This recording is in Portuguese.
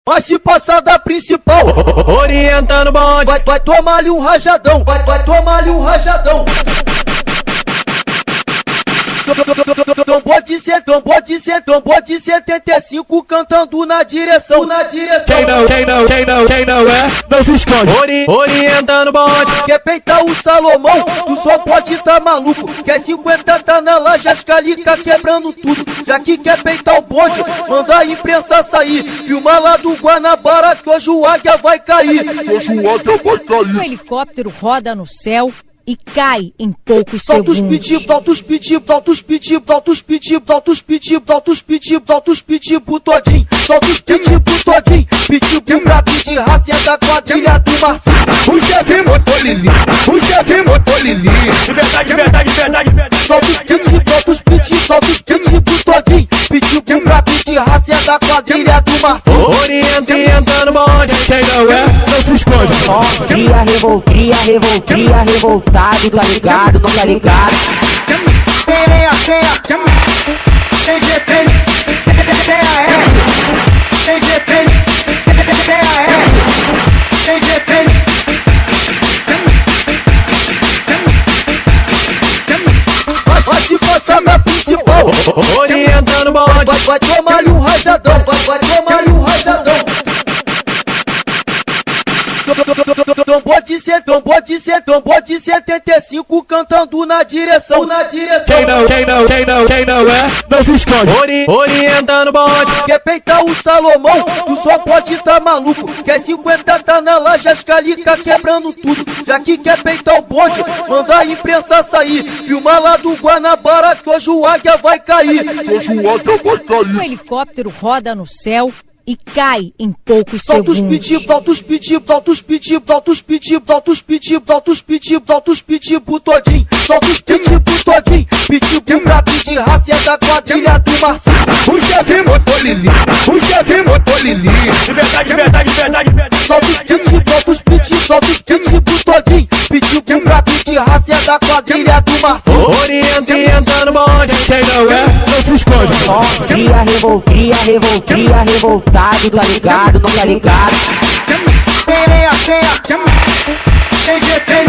Vai se passar da principal, orientando o bonde. vai tomar-lhe um rajadão, vai tomar-lhe um rajadão. Tambor de 75 cantando na direção. Quem não é, não se esconde. Orientando o bonde. Quer peitar o Salomão, tu só pode tá maluco. Quer 50 tá na laje, as calica quebrando tudo. Já que quer peitar o bonde, manda a imprensa sair. Filma lá do Guanabara que hoje o águia vai cair. O helicóptero roda no céu e cai em poucos Solta os segundos. piti, volta os piti, volta os piti, volta os piti, volta os piti, volta os piti, volta os piti pro todinho. Solta os piti pro todinho. Piti pro brabo de raça é da quadrilha do Marcinho. O chefe botou Lili, o chefe botou Lili. De verdade. Solta os piti, volta os piti, solta os piti pro todinho. Piti pro brabo de raça é da quadrilha do Marcinho. Orientando o bonde. Quem não é, não se esconde. Cria revoltado, tá ligado, não tá ligado? Vai se passar na principal, Orientando o bonde. vai tomar-lhe um rajadão, vai tomar-lhe um rajadão. Tambor de 75 cantando na direção. Quem não é, não se esconde. Orientando o bonde. Quer peitar o Salomão, tu só pode tá maluco. Quer 50 tá na laje, as calica quebrando tudo. Já que quer peitar o bonde, manda a imprensa sair. Filma lá do Guanabara que hoje o águia vai cair. O helicóptero roda no céu e cai em poucos Solta os segundos. piti, volta os piti, volta os piti, volta os piti, volta os piti, volta os piti, volta os piti pro todinho. Solta os piti pro todinho. Piti pro brabo de raça é da quadrilha do Marcinho. O chefe botou Lili, o chefe botou Lili. De verdade. Solta os piti, volta os piti, solta os piti pro todinho. Piti pro brabo de raça é da quadrilha do Marcinho. Orientando o bonde. Quem não é, não se esconde. Cria revoltado, tá ligado, não tá ligado? Quem